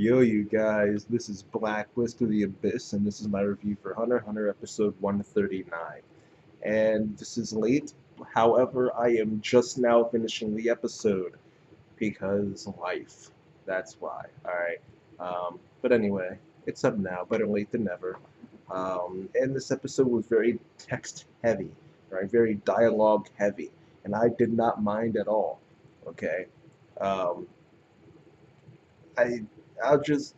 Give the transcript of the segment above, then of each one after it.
Yo, you guys, this is Blacklist of the Abyss, and this is my review for Hunter x Hunter episode 139. And this is late, however, I am just now finishing the episode because life. That's why. Alright. But anyway, it's up now, better late than never. And this episode was very text heavy, right? Very dialogue heavy, and I did not mind at all. Okay. Um, I I'll just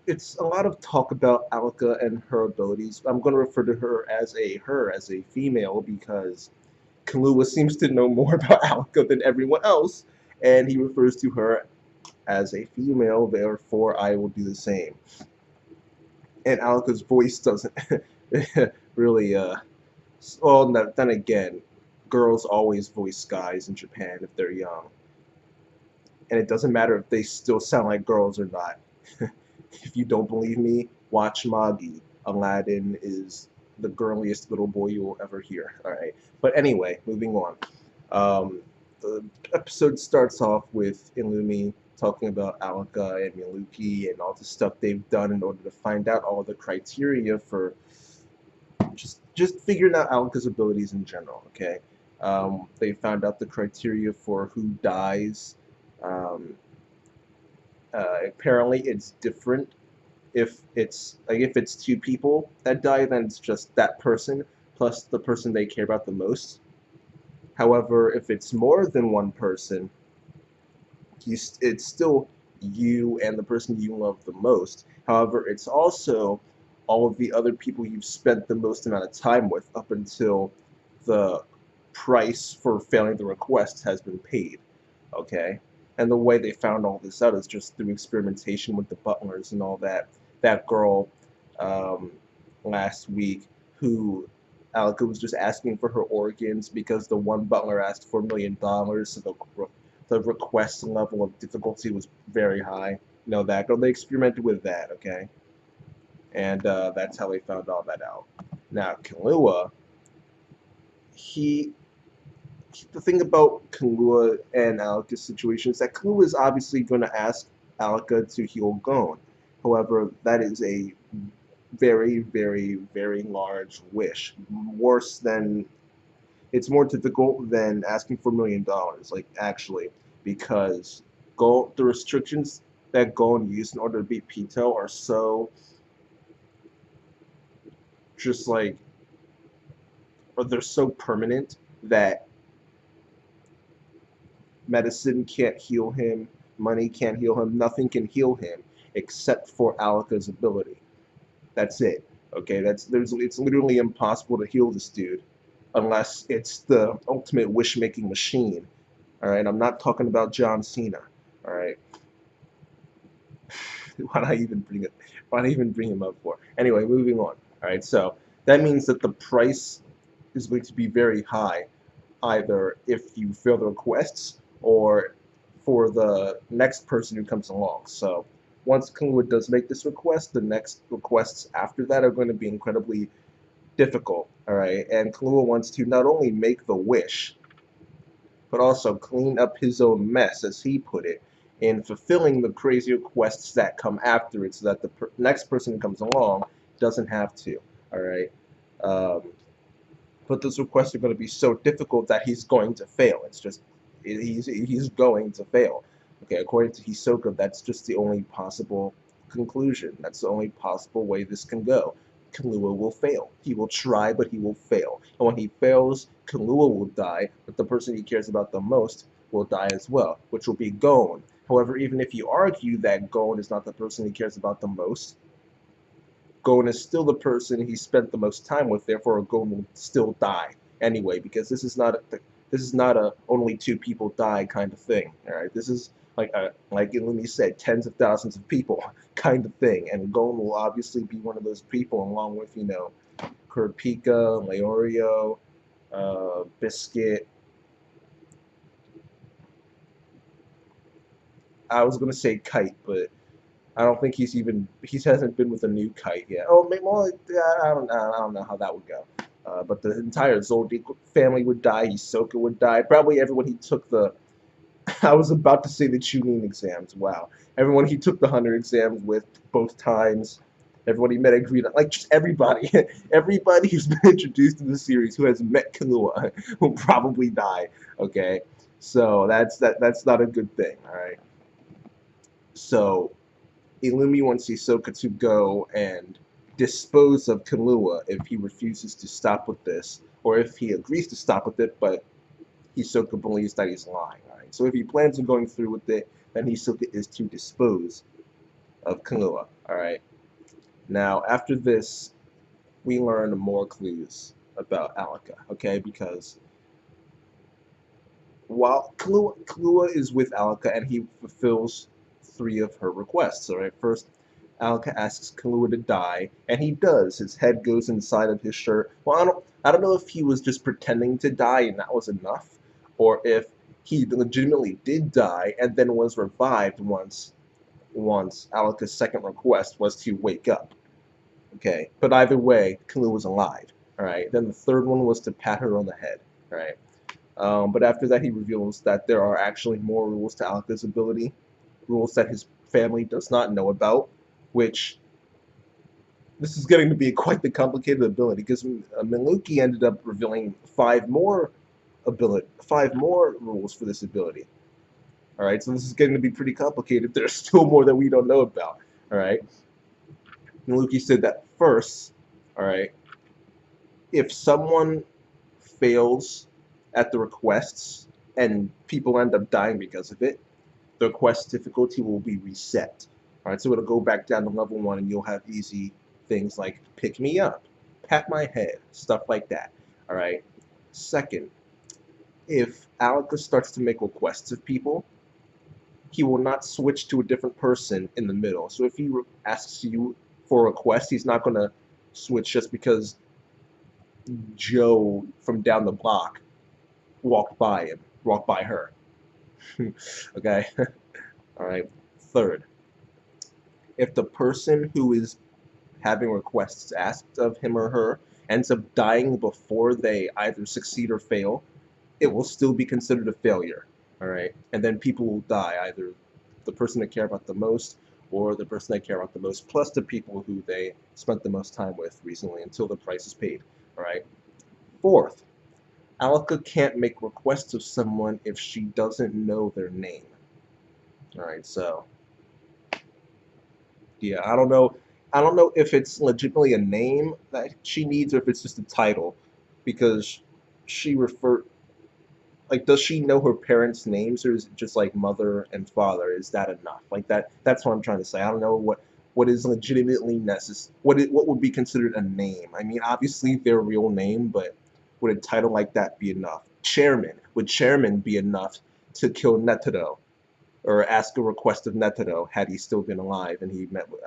it's a lot of talk about Alka and her abilities. I'm going to refer to her as a female because Killua seems to know more about Alka than everyone else, and he refers to her as a female. Therefore, I will do the same. And Alka's voice doesn't really. Well, then again, girls always voice guys in Japan if they're young, and it doesn't matter if they still sound like girls or not. If you don't believe me, watch Magi. Aladdin is the girliest little boy you will ever hear. All right. But anyway, moving on. The episode starts off with Illumi talking about Alka and Miluki and all the stuff they've done in order to find out all the criteria for just figuring out Alka's abilities in general. Okay. They found out the criteria for who dies. Um, Apparently, it's different if it's two people that die, then it's just that person plus the person they care about the most. However, if it's more than one person, it's still you and the person you love the most. However, it's also all of the other people you've spent the most amount of time with up until the price for failing the request has been paid. Okay? And the way they found all this out is just through experimentation with the butlers and all that. That girl um, last week who Alka was just asking for her organs because the one butler asked for $1 million, so the request level of difficulty was very high. You know that girl. They experimented with that, okay, and that's how they found all that out. Now, Killua, he the thing about Killua and Alka's situation is that Killua is obviously going to ask Alka to heal Gon. However, that is a very, very, very large wish. Worse than it's more difficult than asking for $1 million, like actually, because the restrictions that Gon used in order to beat Pito are so just like, or they're so permanent that medicine can't heal him, money can't heal him, nothing can heal him except for Alka's ability. That's it. Okay, it's literally impossible to heal this dude unless it's the ultimate wish-making machine. All right, I'm not talking about John Cena. All right, why not even bring it? Why not even bring him up for? Anyway, moving on. All right, so that means that the price is going to be very high, either if you fail the requests or for the next person who comes along. So once Killua does make this request, the next requests after that are going to be incredibly difficult. All right, and Killua wants to not only make the wish, but also clean up his own mess, as he put it, in fulfilling the crazy requests that come after it, so that the next person who comes along doesn't have to. All right. Um, but those requests are going to be so difficult that he's going to fail. It's just he's going to fail. Okay, according to Hisoka, that's just the only possible conclusion. That's the only possible way this can go. Killua will fail. He will try, but he will fail. And when he fails, Killua will die, but the person he cares about the most will die as well, which will be Gon. However, even if you argue that Gon is not the person he cares about the most, Gon is still the person he spent the most time with. Therefore, Gon will still die anyway, because this is not a only two people die kind of thing. All right, this is like Illumi said, tens of thousands of people kind of thing, and Gon will obviously be one of those people, along with Kurapika, Leorio, Biscuit. I was gonna say Kite, but I don't think he hasn't been with a new Kite yet. Oh, maybe well, I don't know how that would go. But the entire Zoldyck family would die. Hisoka would die. Probably everyone he took the I was about to say the tuning exams. Wow. Everyone he took the hunter exams with both times. Everyone he met agreed, like just everybody, everybody who's been introduced in the series who has met Killua will probably die. Okay, so that's not a good thing. All right. So Illumi wants Hisoka to go and dispose of Killua if he refuses to stop with this, or if he agrees to stop with it, but Hisoka believes that he's lying. Right? So if he plans on going through with it, then Hisoka is to dispose of Killua. All right. Now after this, we learn more clues about Alika. Okay, because while Killua is with Alika and he fulfills 3 of her requests. All right. First, Alika asks Killua to die, and he does. His head goes inside of his shirt. Well, I don't know if he was just pretending to die and that was enough, or if he legitimately did die and then was revived once Alika's second request was to wake up. Okay, but either way, Killua was alive. All right. Then the third one was to pat her on the head. All right. But after that, he reveals that there are actually more rules to Alika's ability, rules that his family does not know about, which this is getting to be quite the complicated ability because Miluki ended up revealing 5 more rules for this ability. All right, so this is getting to be pretty complicated. There's still more that we don't know about. All right, Miluki said that first. All right, if someone fails at the requests and people end up dying because of it, the quest difficulty will be reset. All right, so it'll go back down to level 1, and you'll have easy things like pick me up, pat my head, stuff like that. All right. Second, if Alika starts to make requests of people, he will not switch to a different person in the middle. So if he asks you for a request, he's not going to switch just because Joe from down the block walked by her. Okay. All right. Third, if the person who is having requests asked of him or her ends up dying before they either succeed or fail, it will still be considered a failure. All right, and then people will die, either the person they care about the most or the person they care about the most, plus the people who they spent the most time with recently until the price is paid. All right. Fourth, Alika can't make requests of someone if she doesn't know their name. All right, so yeah, I don't know. I don't know if it's legitimately a name that she needs or if it's just a title, because she refer like, does she know her parents' names, or is it just like mother and father? Is that enough? Like that's what I'm trying to say. I don't know what is legitimately necessary. What would be considered a name? I mean, obviously their real name, but would a title like that be enough? Chairman, would chairman be enough to kill Netero or ask a request of Netero had he still been alive and he met with?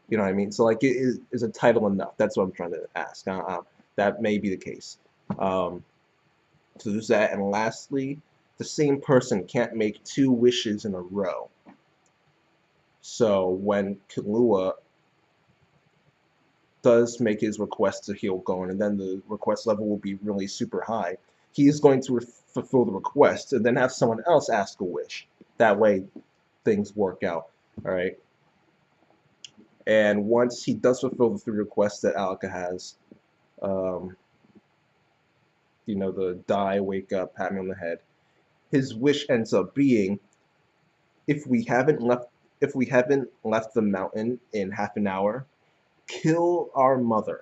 You know what I mean? So like, is a title enough? That's what I'm trying to ask. That may be the case. So there's that. And lastly, the same person can't make 2 wishes in a row. So when Killua does make his request to heal Gon, and then the request level will be really super high, he is going to fulfill the request and then have someone else ask a wish. That way, things work out. All right. And once he does fulfill the 3 requests that Alika has, um, the die, wake up, pat me on the head, his wish ends up being, if we haven't left the mountain in half an hour, kill our mother.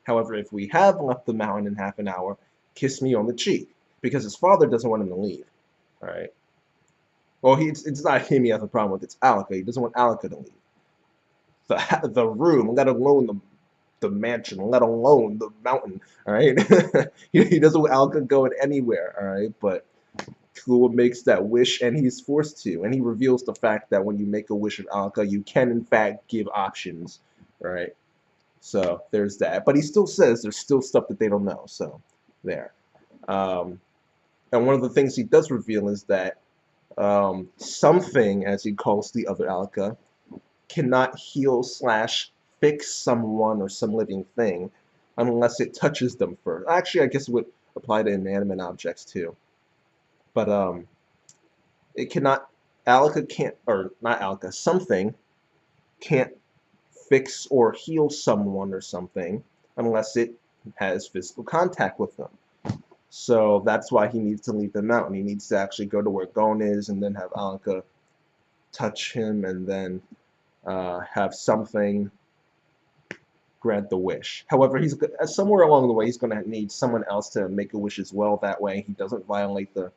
However, if we have left the mountain in half an hour, kiss me on the cheek, because his father doesn't want him to leave. All right. Well, it's not him he has a problem with. It's Alika. He doesn't want Alika to leave the room, let alone the mansion, let alone the mountain. All right. He doesn't want Alika going anywhere. All right, but Killua makes that wish, and he's forced to, and he reveals the fact that when you make a wish of Alika, you can in fact give options, right? So there's that. But he still says there's still stuff that they don't know. So there. Um, and one of the things he does reveal is that something, as he calls the other Alika, cannot heal slash fix someone or some living thing unless it touches them first. Actually, I guess it would apply to inanimate objects too. But it cannot, Alaka can't, or not Alaka, something can't fix or heal someone or something unless it has physical contact with them. So that's why he needs to leave them out, and he needs to actually go to where Gon is and then have Alaka touch him and then have something grant the wish. However, he's somewhere along the way he's going to need someone else to make a wish as well. That way he doesn't violate the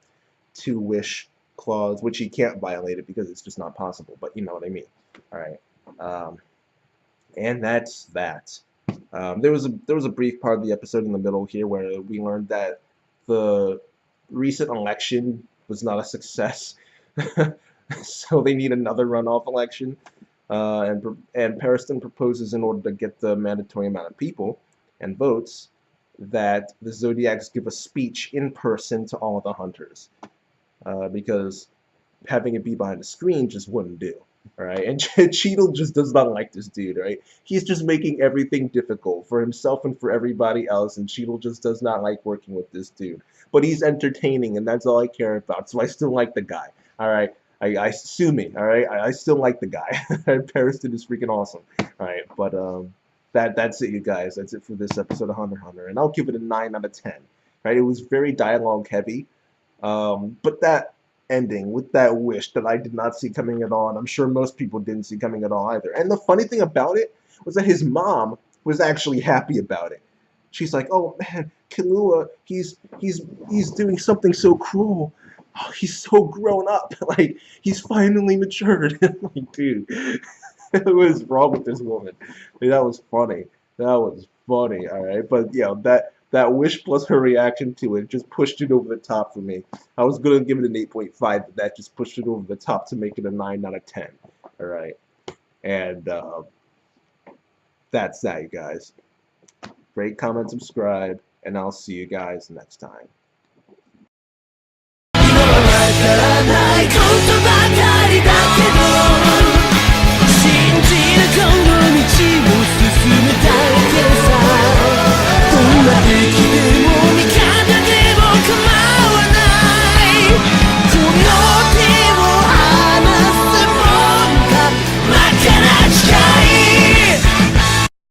2-wish clause, which he can't violate it because it's just not possible. But you know what I mean. All right, and that's that. There was a brief part of the episode in the middle here where we learned that the recent election was not a success, so they need another runoff election. And Pariston proposes, in order to get the mandatory amount of people and votes, that the Zodiacs give a speech in person to all of the hunters, because having it be behind a screen just wouldn't do. Right, and Cheadle just does not like this dude, right? He's just making everything difficult for himself and for everybody else, and Cheadle just does not like working with this dude. But he's entertaining, and that's all I care about, so I still like the guy. All right, I sue me, all right? I still like the guy. Pariston is freaking awesome. All right, but that's it, you guys. That's it for this episode of Hunter x Hunter, and I'll give it a 9 out of 10. Right, it was very dialogue heavy, but that ending with that wish that I did not see coming at all, and I'm sure most people didn't see coming at all either. And the funny thing about it was that his mom was actually happy about it. She's like, "Oh man, Killua, he's doing something so cruel. Oh, he's so grown up. Like he's finally matured." Like, dude, what was wrong with this woman? Dude, that was funny. That was funny. All right, but yeah, that wish plus her reaction to it just pushed it over the top for me. I was going to give it an 8.5, but that just pushed it over the top to make it a 9 out of 10. All right. And that's that, you guys. Rate, comment, subscribe, and I'll see you guys next time. Thank you.